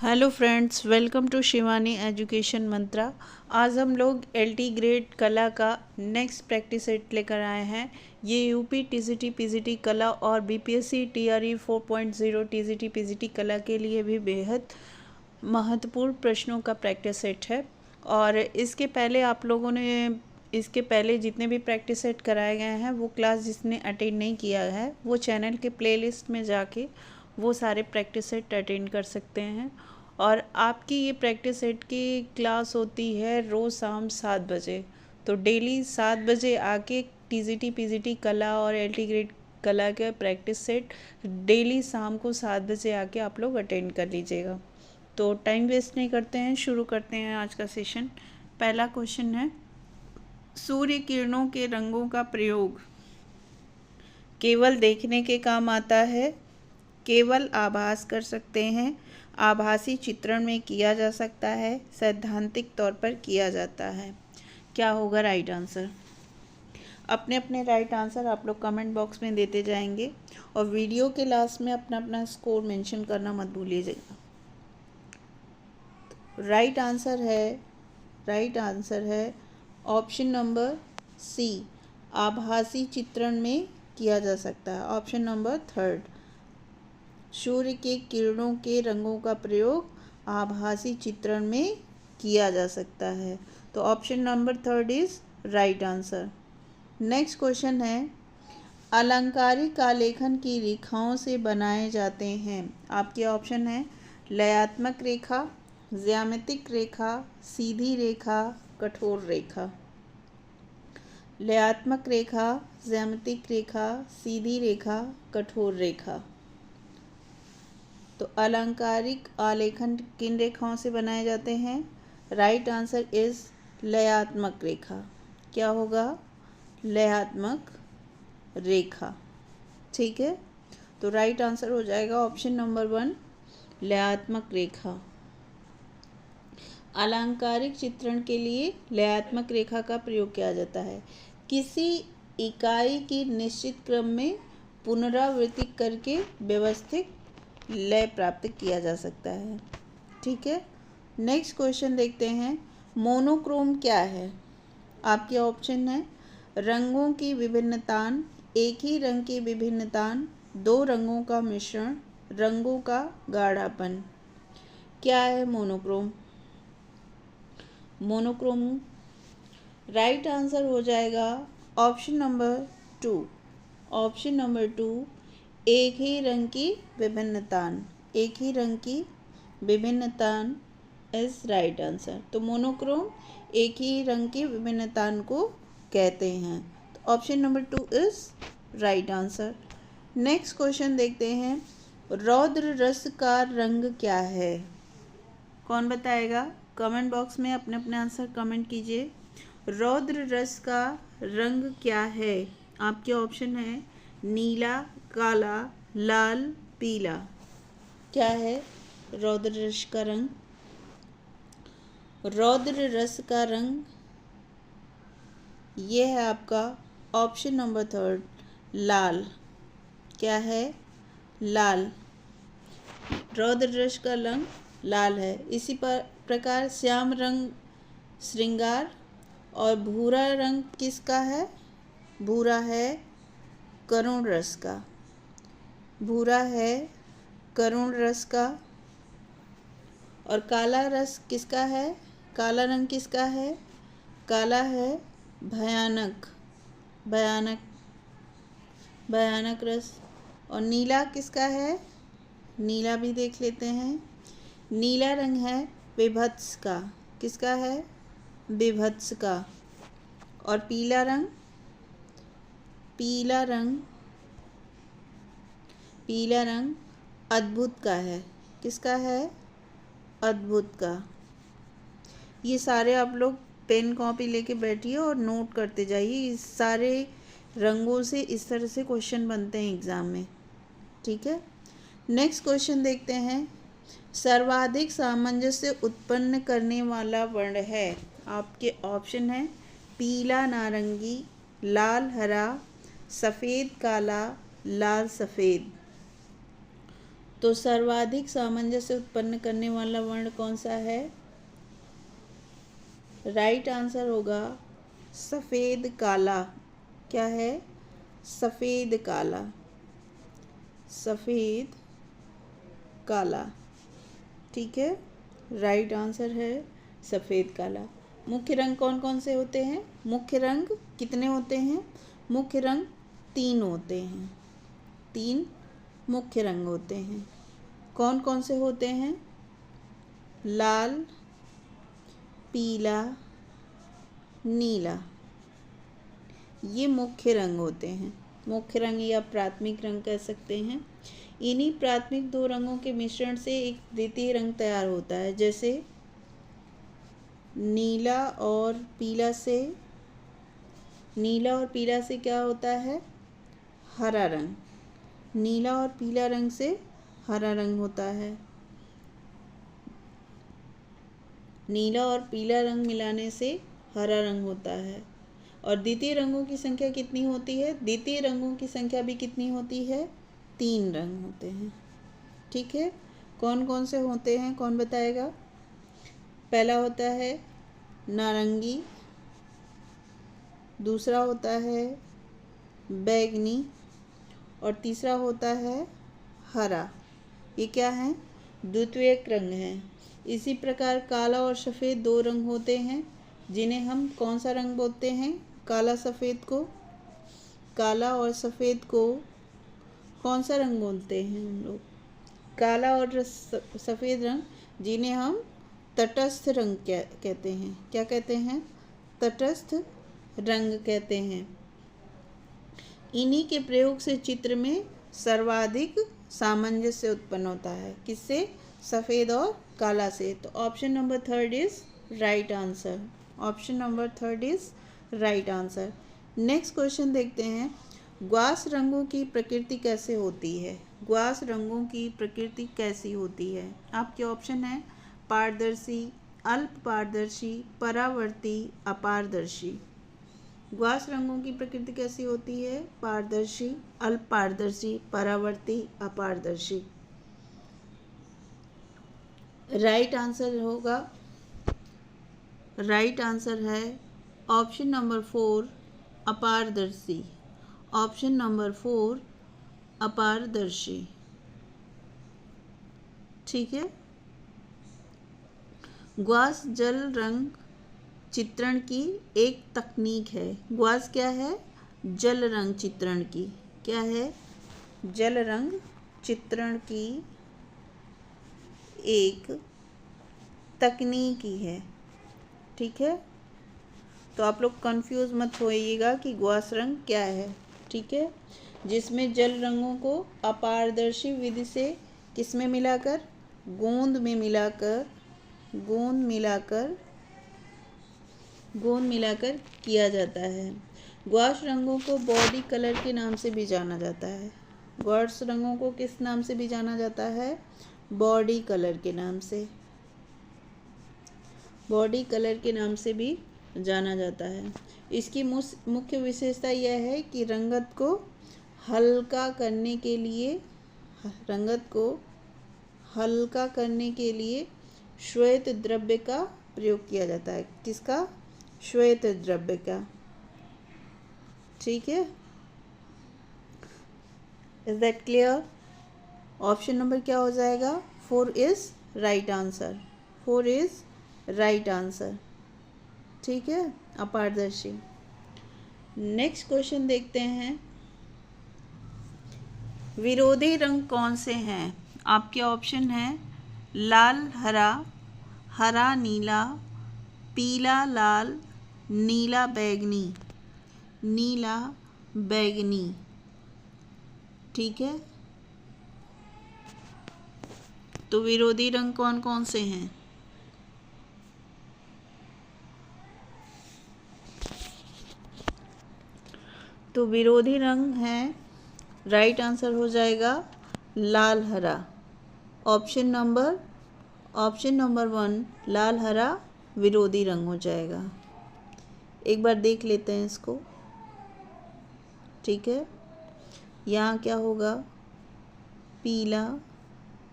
Hello friends, welcome to Shivani education Mantra. आज हम लोग एलटी ग्रेड कला का नेक्स्ट प्रैक्टिस सेट लेकर आए हैं। ये यूपी टीजीटी पीजीटी कला और बीपीएससी टीआरई 4.0 टीजीटी पीजीटी कला के लिए भी बेहद महत्वपूर्ण प्रश्नों का प्रैक्टिस सेट है। और इसके पहले आप लोगों ने इसके पहले जितने भी प्रैक्टिस सेट कराए गए हैं वो क्लास जिसने अटेंड नहीं किया है वो चैनल के प्लेलिस्ट में जाके वो सारे प्रैक्टिस सेट अटेंड कर सकते हैं। और आपकी ये प्रैक्टिस सेट की क्लास होती है रोज़ शाम 7 बजे। तो डेली 7 बजे आके टीजीटी पीजीटी कला और एलटी ग्रेड कला के प्रैक्टिस सेट डेली शाम को 7 बजे आके आप लोग अटेंड कर लीजिएगा। तो टाइम वेस्ट नहीं करते हैं, शुरू करते हैं आज का सेशन। पहला क्वेश्चन है, सूर्य किरणों के रंगों का प्रयोग केवल देखने के काम आता है, केवल आभास कर सकते हैं, आभासी चित्रण में किया जा सकता है, सैद्धांतिक तौर पर किया जाता है। क्या होगा राइट आंसर? अपने अपने राइट आंसर आप लोग कमेंट बॉक्स में देते जाएंगे और वीडियो के लास्ट में अपना अपना स्कोर मेंशन करना मत भूलिएगा। राइट आंसर है ऑप्शन नंबर सी, आभासी चित्रण में किया जा सकता है। ऑप्शन नंबर 3, सूर्य के किरणों के रंगों का प्रयोग आभासी चित्रण में किया जा सकता है। तो option number 3 is right answer. Next question है, अलंकारिक आलेखन की रेखाओं से बनाए जाते हैं। आपके ऑप्शन है लयात्मक रेखा, ज्यामितिक रेखा, सीधी रेखा, कठोर रेखा। लयात्मक रेखा, ज्यामितिक रेखा, सीधी रेखा, कठोर रेखा। तो अलंकारिक आलेखन किन रेखाओं से बनाए जाते हैं? राइट आंसर इज लयात्मक रेखा। क्या होगा? लयात्मक रेखा। ठीक है, तो राइट आंसर हो जाएगा ऑप्शन नंबर 1, लयात्मक रेखा। अलंकारिक चित्रण के लिए लयात्मक रेखा का प्रयोग किया जाता है। किसी इकाई की निश्चित क्रम में पुनरावृत्ति करके व्यवस्थित लय प्राप्त किया जा सकता है। ठीक है, नेक्स्ट क्वेश्चन देखते हैं, मोनोक्रोम क्या है? आपके ऑप्शन है रंगों की विभिन्नतान, एक ही रंग की विभिन्नतान, दो रंगों का मिश्रण, रंगों का गाढ़ापन। क्या है मोनोक्रोम? मोनोक्रोम राइट आंसर हो जाएगा ऑप्शन नंबर 2। ऑप्शन नंबर 2, एक ही रंग की विभिन्नतान। एक ही रंग की विभिन्नतान इज राइट आंसर। तो मोनोक्रोम एक ही रंग की विभिन्नतान को कहते हैं। तो option number 2 is right answer. Next question देखते हैं, रौद्र रस का रंग क्या है? कौन बताएगा? कमेंट बॉक्स में अपने अपने आंसर कमेंट कीजिए। रौद्र रस का रंग क्या है? आपके ऑप्शन है नीला, काला, लाल, पीला। क्या है रौद्र रस का रंग? रौद्र रस का रंग ये है आपका ऑप्शन नंबर 3, लाल। क्या है? लाल। रौद्र रस का रंग लाल है। इसी प्रकार श्याम रंग श्रृंगार और भूरा रंग किसका है? भूरा है करुण रस का। भूरा है करुण रस का। और काला रस किसका है? काला रंग किसका है? काला है भयानक रस। और नीला किसका है? नीला भी देख लेते हैं। नीला रंग है विभत्स का। किसका है? विभत्स का। और पीला रंग अद्भुत का है। किसका है? अद्भुत का। ये सारे आप लोग पेन कॉपी लेके बैठिए और नोट करते जाइए। इस सारे रंगों से इस तरह से क्वेश्चन बनते हैं एग्ज़ाम में। ठीक है, नेक्स्ट क्वेश्चन देखते हैं, सर्वाधिक सामंजस्य उत्पन्न करने वाला वर्ण है। आपके ऑप्शन है पीला नारंगी, लाल हरा, सफ़ेद काला, लाल सफ़ेद। तो सर्वाधिक सामंजस्य उत्पन्न करने वाला वर्ण कौन सा है? राइट आंसर होगा सफ़ेद काला। क्या है? सफ़ेद काला, सफ़ेद काला। ठीक है, राइट आंसर है सफ़ेद काला। मुख्य रंग कौन कौन से होते हैं? मुख्य रंग कितने होते हैं? मुख्य रंग 3 होते हैं। 3 मुख्य रंग होते हैं। कौन कौन से होते हैं? लाल, पीला, नीला, ये मुख्य रंग होते हैं। मुख्य रंग या प्राथमिक रंग कह सकते हैं। इन्हीं प्राथमिक 2 रंगों के मिश्रण से एक द्वितीय रंग तैयार होता है। जैसे नीला और पीला से क्या होता है? हरा रंग। नीला और पीला रंग से हरा रंग होता है। नीला और पीला रंग मिलाने से हरा रंग होता है। और द्वितीय रंगों की संख्या कितनी होती है? द्वितीय रंगों की संख्या भी कितनी होती है? 3 रंग होते हैं। ठीक है, कौन कौन से होते हैं? कौन बताएगा? पहला होता है नारंगी, दूसरा होता है बैंगनी और तीसरा होता है हरा। ये क्या है? द्वितीयक रंग हैं। इसी प्रकार काला और सफ़ेद 2 रंग होते हैं, जिन्हें हम कौन सा रंग बोलते हैं? काला सफ़ेद को, काला और सफ़ेद को कौन सा रंग बोलते हैं हम लोग? काला और सफ़ेद रंग, जिन्हें हम तटस्थ रंग कहते हैं। क्या कहते हैं? तटस्थ रंग कहते हैं। इन्हीं के प्रयोग से चित्र में सर्वाधिक सामंजस्य उत्पन्न होता है। किससे? सफ़ेद और काला से। तो option number 3 is right answer. Option number 3 is right answer. Next question देखते हैं। ग्वास रंगों की प्रकृति कैसे होती है? ग्वास रंगों की प्रकृति कैसी होती है? आपके ऑप्शन है पारदर्शी, अल्प पारदर्शी, परावर्ती, अपारदर्शी। ग्वास रंगों की प्रकृति कैसी होती है? पारदर्शी, अल्प पारदर्शी, परावर्ती, अपारदर्शी। राइट आंसर होगा, राइट आंसर है ऑप्शन नंबर 4 अपारदर्शी। ऑप्शन नंबर 4 अपारदर्शी। ठीक है, ग्वास जल रंग चित्रण की एक तकनीक है। ग्वास क्या है? जल रंग चित्रण की। क्या है? जल रंग चित्रण की एक तकनीकी है। ठीक है, तो आप लोग कंफ्यूज मत होइएगा कि ग्वास रंग क्या है। ठीक है, जिसमें जल रंगों को अपारदर्शी विधि से किसमें मिलाकर? गोंद में मिलाकर, गोंद मिलाकर किया जाता है। ग्वास रंगों को बॉडी कलर के नाम से भी जाना जाता है। ग्वास रंगों को किस नाम से भी जाना जाता है? बॉडी कलर के नाम से। बॉडी कलर के नाम से भी जाना जाता है। इसकी मुख्य विशेषता यह है कि रंगत को हल्का करने के लिए श्वेत द्रव्य का प्रयोग किया जाता है। किसका? श्वेत द्रव्य का। ठीक है, is that clear? Option number क्या हो जाएगा? 4 is right answer. 4 is right answer. ठीक है, अपारदर्शी। नेक्स्ट क्वेश्चन देखते हैं। विरोधी रंग कौन से हैं? आपके ऑप्शन है लाल हरा, हरा नीला, पीला लाल, नीला बैंगनी। नीला बैंगनी। ठीक है, तो विरोधी रंग कौन कौन से हैं? तो विरोधी रंग हैं, राइट आंसर हो जाएगा लाल हरा। ऑप्शन नंबर 1 लाल हरा विरोधी रंग हो जाएगा। एक बार देख लेते हैं इसको। ठीक है, यहाँ क्या होगा? पीला,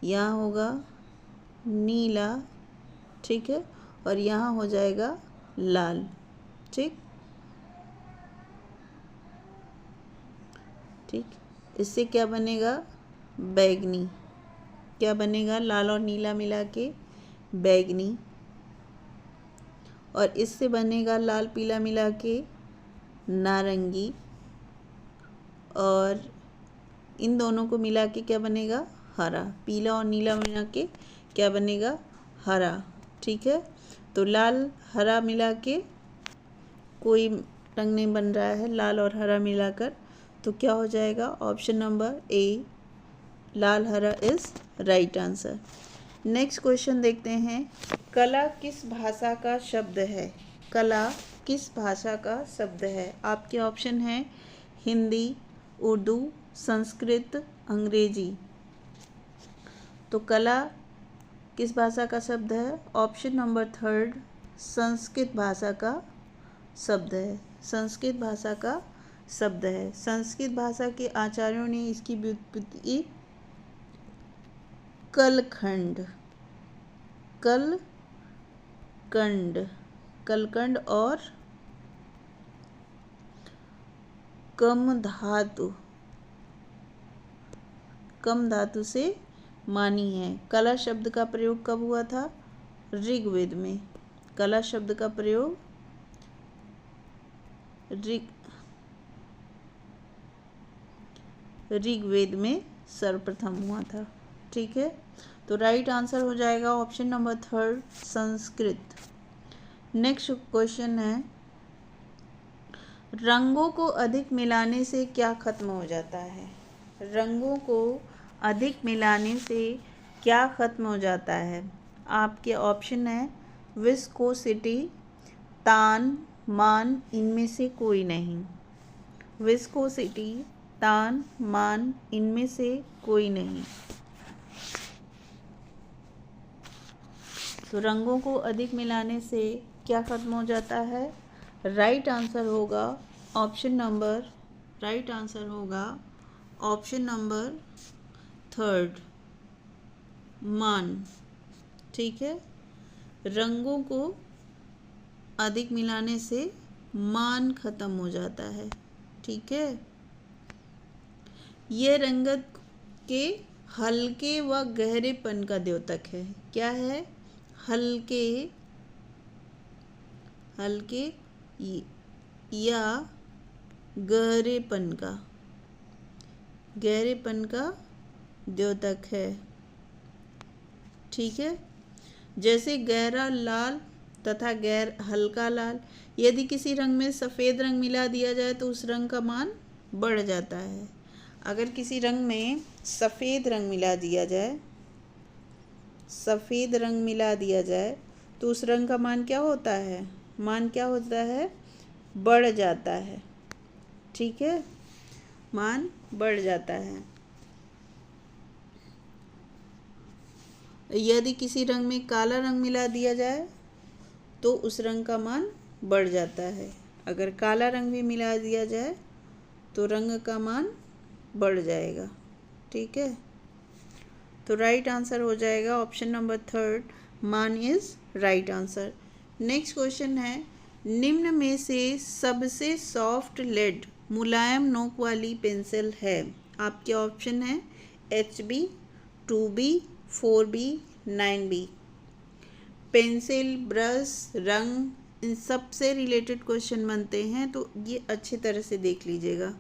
यहाँ होगा नीला, ठीक है, और यहाँ हो जाएगा लाल, ठीक। इससे क्या बनेगा? बैगनी। क्या बनेगा? लाल और नीला मिला के बैगनी। और इससे बनेगा लाल पीला मिला के नारंगी। और इन दोनों को मिला के क्या बनेगा? हरा। पीला और नीला मिला के क्या बनेगा? हरा, ठीक है। तो लाल हरा मिला के कोई रंग नहीं बन रहा है, लाल और हरा मिलाकर, तो क्या हो जाएगा? ऑप्शन नंबर ए, लाल हरा is right answer. Next question देखते हैं। कला किस भाषा का शब्द है? कला किस भाषा का शब्द है? आपके ऑप्शन हैं हिंदी, उर्दू, संस्कृत, अंग्रेजी। तो कला किस भाषा का शब्द है? ऑप्शन नंबर थर्ड, संस्कृत भाषा का शब्द है। संस्कृत भाषा का शब्द है। संस्कृत भाषा के आचार्यों ने इसकी व्युत्पत्ति कलखंड, कलकंड और कम धातु से मानी है। कला शब्द का प्रयोग कब हुआ था? ऋग्वेद में। कला शब्द का प्रयोग ऋग्वेद में सर्वप्रथम हुआ था, ठीक है। तो राइट आंसर हो जाएगा option number third, Sanskrit. Next question है, रंगों को अधिक मिलाने से क्या खत्म हो जाता है? रंगों को अधिक मिलाने से क्या खत्म हो जाता है? आपके ऑप्शन है विस्कोसिटी, तान, मान, इनमें से कोई नहीं। विस्कोसिटी, तान, मान, इनमें से कोई नहीं। तो रंगों को अधिक मिलाने से क्या खत्म हो जाता है? राइट आंसर होगा ऑप्शन नंबर थर्ड, मान, ठीक है। रंगों को अधिक मिलाने से मान खत्म हो जाता है, ठीक है। यह रंगत के हल्के व गहरेपन का द्योतक है। क्या है? हल्के या गहरेपन का द्योतक है, ठीक है। जैसे गहरा लाल तथा हल्का लाल। यदि किसी रंग में सफ़ेद रंग मिला दिया जाए तो उस रंग का मान बढ़ जाता है। अगर किसी रंग में सफ़ेद रंग मिला दिया जाए तो उस रंग का मान क्या होता है? बढ़ जाता है, ठीक है। मान बढ़ जाता है। यदि किसी रंग में काला रंग मिला दिया जाए तो उस रंग का मान बढ़ जाता है। अगर काला रंग भी मिला दिया जाए तो रंग का मान बढ़ जाएगा, ठीक है। तो राइट आंसर हो जाएगा ऑप्शन नंबर थर्ड, मान is right answer. Next question है, निम्न में से सबसे सॉफ्ट लेड मुलायम नोक वाली पेंसिल है? आपके ऑप्शन है HB, 2B, 4B, 9B। Pencil, brush, रंग, इन सब से रिलेटेड क्वेश्चन बनते हैं, तो ये अच्छी तरह से देख लीजिएगा।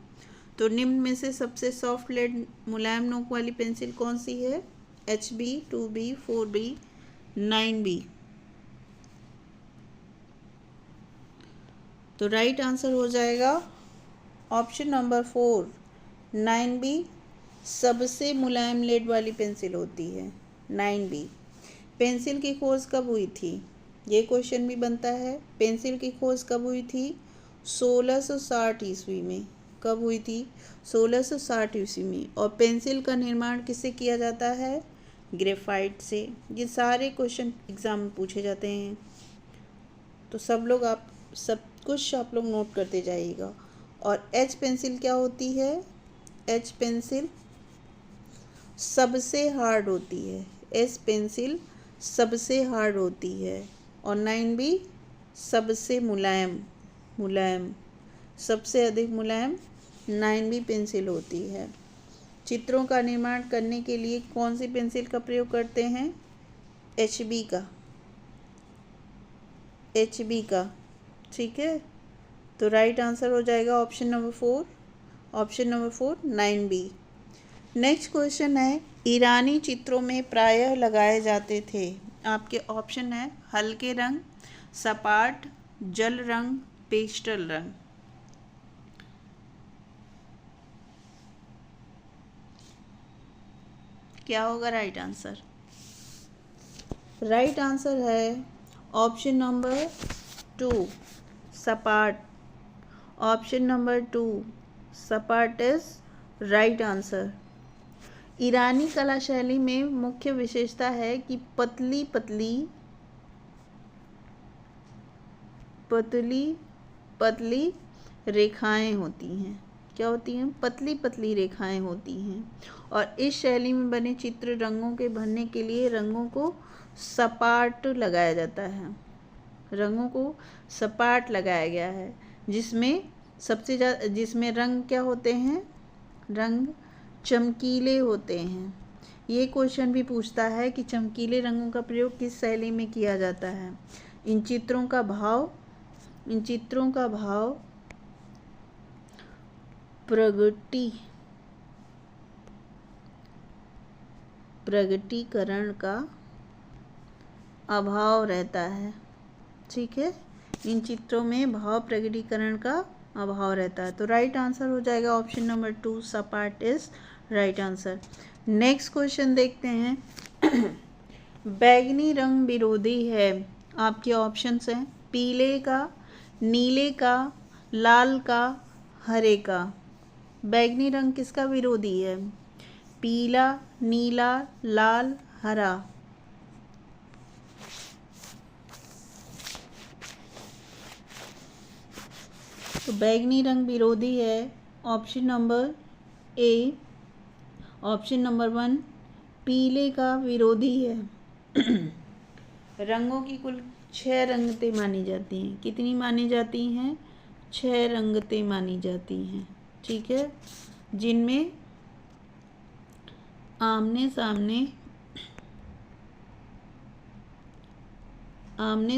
तो निम्न में से सबसे सॉफ्ट लेड मुलायम नोक वाली पेंसिल कौन सी है? HB, 2B, 4B, 9B। तो राइट आंसर हो जाएगा ऑप्शन नंबर 4, 9B सबसे मुलायम लेड वाली पेंसिल होती है, 9B। पेंसिल की खोज कब हुई थी? ये क्वेश्चन भी बनता है। पेंसिल की खोज कब हुई थी? 1660 ईस्वी में। कब हुई थी? 1660 ईस्वी में। और पेंसिल का निर्माण किससे किया जाता है? ग्रेफाइट से। ये सारे क्वेश्चन एग्जाम में पूछे जाते हैं, तो सब कुछ आप लोग नोट करते जाइएगा। और एच पेंसिल क्या होती है? एच पेंसिल सबसे हार्ड होती है, एस पेंसिल सबसे हार्ड होती है, और 9B सबसे मुलायम, मुलायम सबसे अधिक मुलायम 9B पेंसिल होती है। चित्रों का निर्माण करने के लिए कौन सी पेंसिल का प्रयोग करते हैं? HB का, HB का। ठीक है, तो राइट आंसर हो जाएगा option number 4, option number 4 9B। Next question है, ईरानी चित्रों में प्रायः लगाए जाते थे। आपके ऑप्शन है हल्के रंग, सपाट, जल रंग, पेस्टल रंग। क्या होगा राइट आंसर? राइट आंसर है ऑप्शन नंबर 2 सपाट। ऑप्शन नंबर 2 सपाट इज राइट आंसर। ईरानी कला शैली में मुख्य विशेषता है कि पतली पतली पतली पतली रेखाएं होती हैं। क्या होती हैं? पतली पतली रेखाएं होती हैं। और इस शैली में बने चित्र रंगों के भरने के लिए रंगों को सपाट लगाया जाता है, रंगों को सपाट लगाया गया है, जिसमें रंग क्या होते हैं? रंग चमकीले होते हैं। ये क्वेश्चन भी पूछता है कि चमकीले रंगों का प्रयोग किस शैली में किया जाता है। इन चित्रों का भाव प्रगटीकरण का अभाव रहता है। ठीक है, इन चित्रों में भाव प्रगटीकरण का अभाव रहता है। तो राइट आंसर हो जाएगा ऑप्शन नंबर 2 सपाट is right answer. Next question देखते हैं। बैगनी रंग विरोधी है। आपके ऑप्शंस हैं पीले का, नीले का, लाल का, हरे का। बैगनी रंग किसका विरोधी है? पीला, नीला, लाल, हरा। तो बैगनी रंग विरोधी है option number A. Option number 1 पीले का विरोधी है। रंगों की कुल 6 रंगतें मानी जाती हैं। कितनी मानी जाती हैं? 6 रंगतें मानी जाती हैं। ठीक है, जिनमें आमने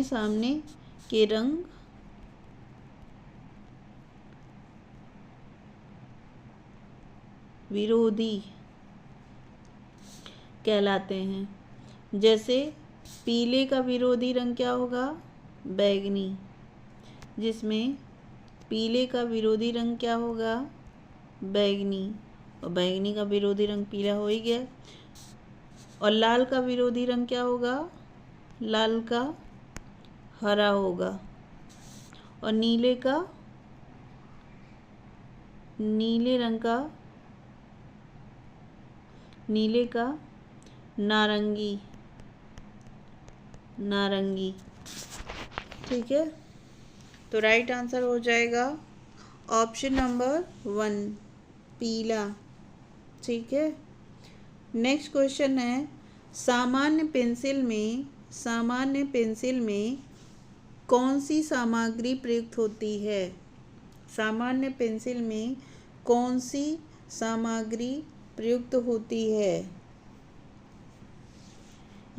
सामने के रंग विरोधी कहलाते हैं। जैसे पीले का विरोधी रंग क्या होगा? बैगनी। जिसमें पीले का विरोधी रंग क्या होगा? बैगनी। और बैगनी का विरोधी रंग पीला हो ही गया। और लाल का विरोधी रंग क्या होगा? लाल का हरा होगा। और नीले का नारंगी। ठीक है, तो राइट आंसर हो जाएगा ऑप्शन नंबर 1 पीला। ठीक है, नेक्स्ट क्वेश्चन है, सामान्य पेंसिल में कौन सी सामग्री प्रयुक्त होती है? सामान्य पेंसिल में कौन सी सामग्री प्रयुक्त होती है?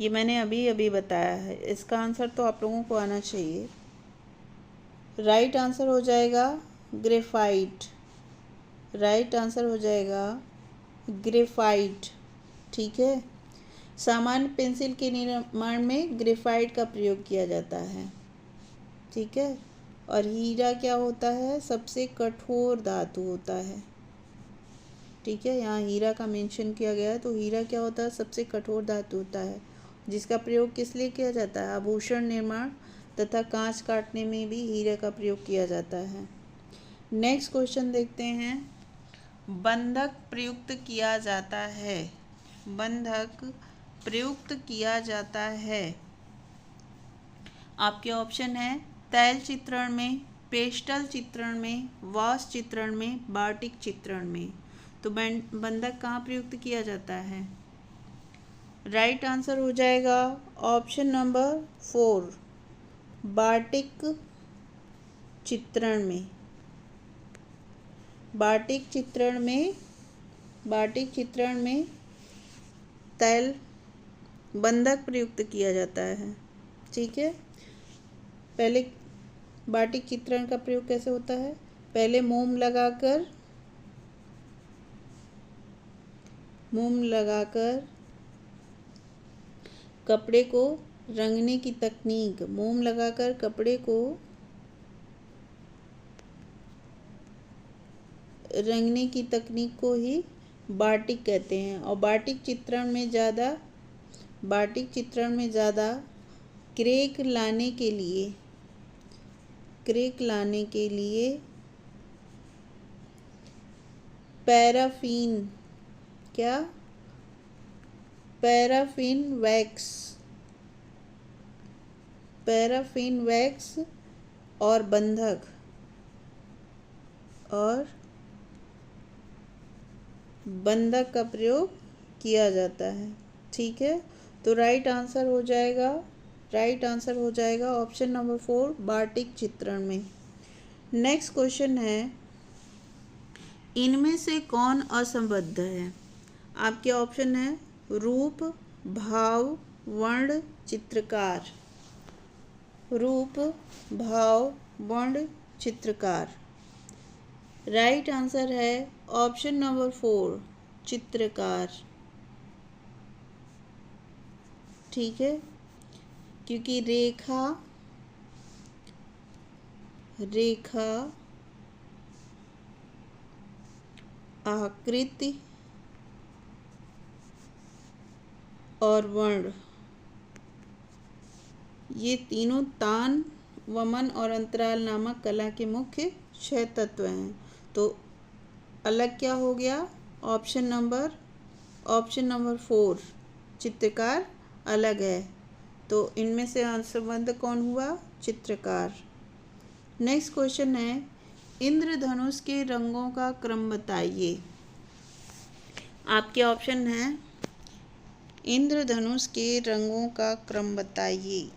ये मैंने अभी बताया है। इसका आंसर तो आप लोगों को आना चाहिए। राइट आंसर हो जाएगा ग्रेफाइट। राइट आंसर हो जाएगा ग्रेफाइट। ठीक है, सामान्य पेंसिल के निर्माण में ग्रेफाइट का प्रयोग किया जाता है। ठीक है, और हीरा क्या होता है? सबसे कठोर धातु होता है। ठीक है, यहाँ हीरा का मेंशन किया गया है। तो हीरा क्या होता है? सबसे कठोर धातु होता है, जिसका प्रयोग किस लिए किया जाता है? आभूषण निर्माण तथा कांच काटने में भी हीरे का प्रयोग किया जाता है। नेक्स्ट क्वेश्चन देखते हैं, बंधक प्रयुक्त किया जाता है। बंधक प्रयुक्त किया जाता है। आपके ऑप्शन है तैल चित्रण में, पेस्टल चित्रण में, वाष्प चित्रण में, बाटिक चित्रण में। तो बंधक कहाँ प्रयुक्त किया जाता है? राइट आंसर हो जाएगा ऑप्शन नंबर 4, बाटिक चित्रण में। बाटिक चित्रण में तैल बंधक प्रयुक्त किया जाता है। ठीक है, पहले बाटिक चित्रण का प्रयोग कैसे होता है? पहले मोम लगाकर कपड़े को रंगने की तकनीक, मोम लगाकर कपड़े को रंगने की तकनीक को ही बाटिक कहते हैं। और बाटिक चित्रण में ज़्यादा क्रेक लाने के लिए पैराफिन वैक्स और बंधक का प्रयोग किया जाता है। ठीक है, तो राइट आंसर हो जाएगा ऑप्शन नंबर 4, बाटिक चित्रण में। नेक्स्ट क्वेश्चन है, इनमें से कौन असंबद्ध है? आपके ऑप्शन है रूप, भाव, वर्ण, चित्रकार। रूप, भाव, वर्ण, चित्रकार। राइट आंसर है ऑप्शन नंबर 4, चित्रकार। ठीक है, क्योंकि रेखा आकृति और वर्ण, ये तीनों तान, वमन और अंतराल नामक कला के मुख्य 6 तत्व हैं। तो अलग क्या हो गया? ऑप्शन नंबर 4, चित्रकार अलग है। तो इनमें से असंबद्ध कौन हुआ? चित्रकार। नेक्स्ट क्वेश्चन है, इंद्रधनुष के रंगों का क्रम बताइए। आपके ऑप्शन हैं इंद्रधनुष के रंगों का क्रम बताइए।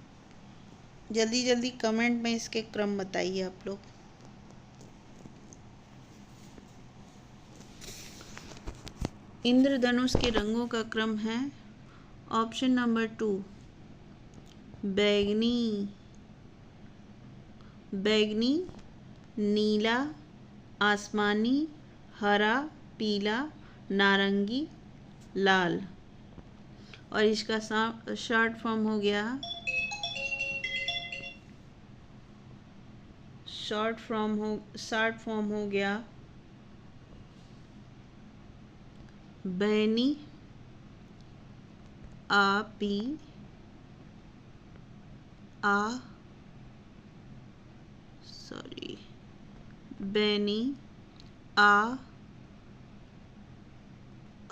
जल्दी जल्दी कमेंट में इसके क्रम बताइए आप लोग। इंद्रधनुष के रंगों का क्रम है ऑप्शन नंबर 2, बैगनी, नीला, आसमानी, हरा, पीला, नारंगी, लाल। और इसका शॉर्ट फॉर्म हो गया बैनी, बैनी,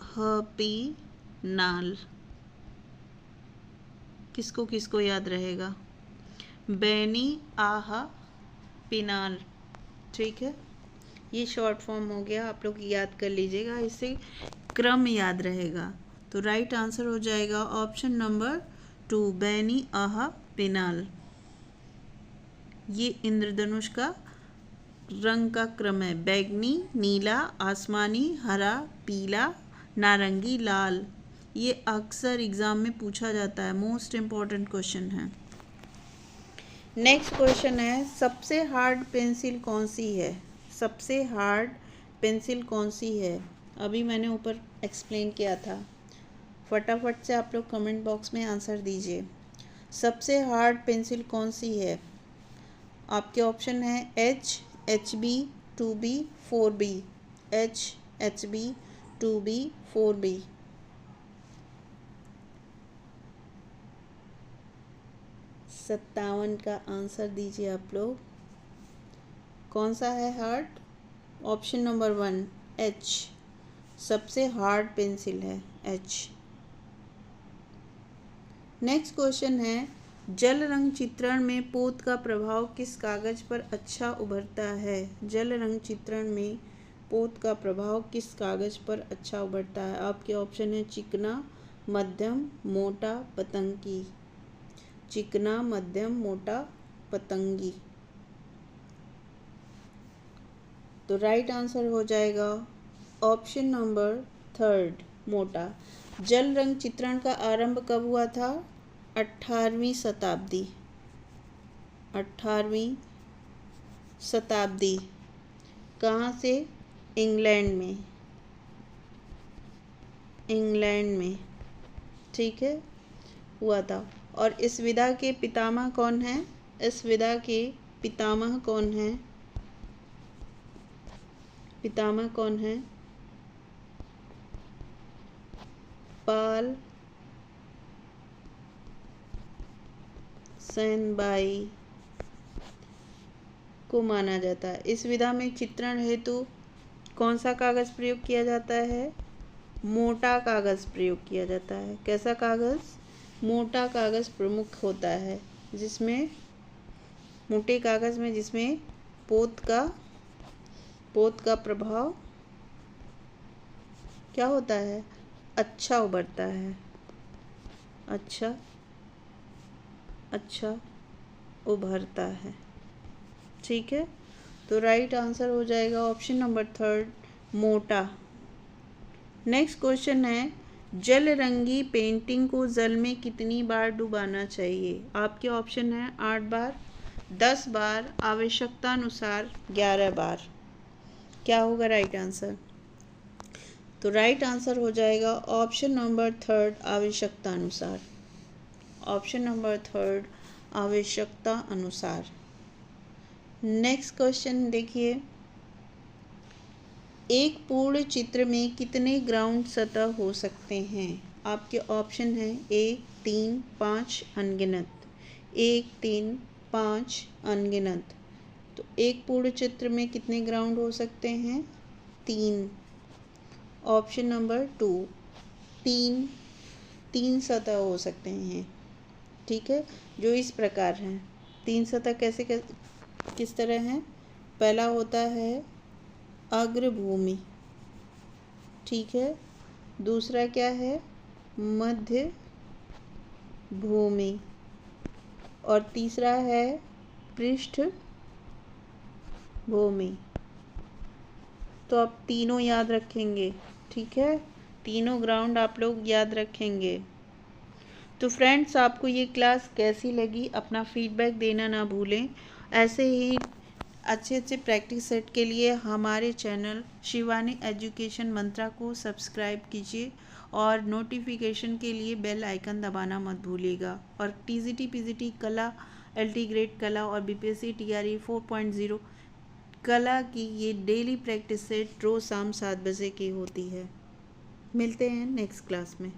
हपी, नाल। किसको याद रहेगा? बैनी, पिनाल। ठीक है, ये शॉर्ट फॉर्म हो गया, आप लोग याद कर लीजिएगा, इससे क्रम याद रहेगा। तो राइट आंसर हो जाएगा ऑप्शन नंबर 2, बैनी, पिनाल। ये इंद्रधनुष का रंग का क्रम है, बैगनी, नीला, आसमानी, हरा, पीला, नारंगी, लाल। ये अक्सर एग्जाम में पूछा जाता है, मोस्ट इम्पॉर्टेंट क्वेश्चन है। नेक्स्ट क्वेश्चन है, सबसे हार्ड पेंसिल कौन सी है? अभी मैंने ऊपर एक्सप्लेन किया था, फटाफट से आप लोग कमेंट बॉक्स में आंसर दीजिए। सबसे हार्ड पेंसिल कौन सी है? आपके ऑप्शन है H, HB, 2B, 4B। H, HB, 2B, 4B। सत्तावन का आंसर दीजिए आप लोग। कौन सा है हार्ड? ऑप्शन नंबर 1, H, सबसे हार्ड पेंसिल है H। नेक्स्ट क्वेश्चन है, जल रंग चित्रण में पोत का प्रभाव किस कागज पर अच्छा उभरता है? जल रंग चित्रण में पोत का प्रभाव किस कागज पर अच्छा उभरता है? आपके ऑप्शन है चिकना, मध्यम मोटा पतंगी, चिकना मध्यम मोटा पतंगी। तो राइट आंसर हो जाएगा ऑप्शन नंबर 3 मोटा। जल रंग चित्रण का आरंभ कब हुआ था? 18वीं शताब्दी। 18वीं शताब्दी। कहाँ से? इंग्लैंड में। इंग्लैंड में, ठीक है, हुआ था। और इस विधा के पितामह कौन हैं? इस विधा के पितामह कौन हैं? पितामह कौन हैं? पाल सेनबाई को माना जाता है। इस विधा में चित्रण हेतु कौन सा कागज प्रयोग किया जाता है? मोटा कागज प्रयोग किया जाता है। कैसा कागज? मोटा कागज प्रमुख होता है, जिसमें मोटे कागज में जिसमें पोत का प्रभाव क्या होता है? अच्छा उभरता है। अच्छा उभरता है, ठीक है। तो राइट आंसर हो जाएगा ऑप्शन नंबर 3 मोटा। नेक्स्ट क्वेश्चन है, जल रंगी पेंटिंग को जल में कितनी बार डुबाना चाहिए? आपके ऑप्शन है 8 बार, 10 बार, आवश्यकता अनुसार 11 बार। क्या होगा राइट आंसर? तो राइट आंसर हो जाएगा ऑप्शन नंबर 3 आवश्यकता अनुसार। ऑप्शन नंबर 3 आवश्यकता अनुसार। नेक्स्ट क्वेश्चन देखिए, एक पूर्ण चित्र में कितने ग्राउंड सतह हो सकते हैं? आपके ऑप्शन हैं 1, 3, 5 अनगिनत। 1, 3, 5 अनगिनत। तो एक पूर्ण चित्र में कितने ग्राउंड हो सकते हैं? 3। ऑप्शन नंबर 2 तीन सतह हो सकते हैं, ठीक है, जो इस प्रकार हैं। 3 सतह किस तरह हैं? पहला होता है अग्रभूमि, ठीक है। दूसरा क्या है? मध्य भूमि। और तीसरा है पृष्ठ भूमि। तो आप तीनों याद रखेंगे, ठीक है, तीनों ग्राउंड आप लोग याद रखेंगे। तो फ्रेंड्स, आपको ये क्लास कैसी लगी? अपना फीडबैक देना ना भूलें। ऐसे ही अच्छे प्रैक्टिस सेट के लिए हमारे चैनल शिवानी एजुकेशन मंत्रा को सब्सक्राइब कीजिए और नोटिफिकेशन के लिए बेल आइकन दबाना मत भूलिएगा। और टीजीटी पीजीटी कला, एलटी ग्रेड कला और बीपीएससी टीआरई 4.0 कला की ये डेली प्रैक्टिस सेट रोज़ शाम 7 बजे की होती है। मिलते हैं नेक्स्ट क्लास में।